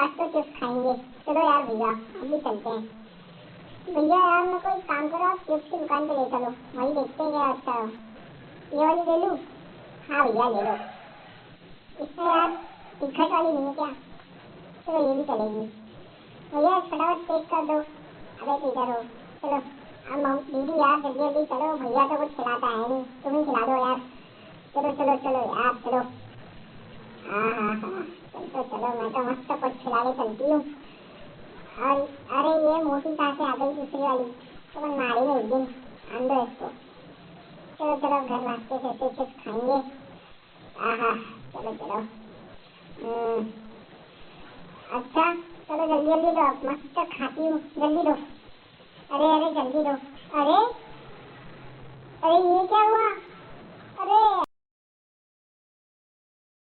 आज तो चिप्स खाएंगे। चलो यार भैया अभी चलते हैं। भैया यार मैं कोई काम करो, आप चिप्स की दुकान पे ले चलो, वहीं देखते हैं क्या अच्छा है। ये वाली ले लूँ? हाँ भैया ले लो। इसमें यार टिकट वाली नहीं है क्या? चलो ये भी चलेगी। भैया फटाफट पैक कर दो। अरे इधर हो। चलो अब दीदी यार जल्दी जल्दी चलो, भैया तो कुछ खिलाता है नहीं, तुम ही खिला दो यार। चलो चलो चलो यार चलो। हाँ हाँ हाँ चलो चलो, मैं तो मस्त कुछ खिला के चलती हूँ। और अरे ये मोटी कहाँ से आ गई दूसरी वाली? तो मैं मारेंगे एक दिन, आन दो इसको। चलो चलो घर नाश्ते से ऐसे चिप्स खाएंगे। आहा चलो चलो। हम्म, अच्छा चलो जल्दी जल्दी दो, अब मस्त खाती हूँ, जल्दी दो। अरे अरे जल्दी दो। अरे अरे ये क्या हुआ? अरे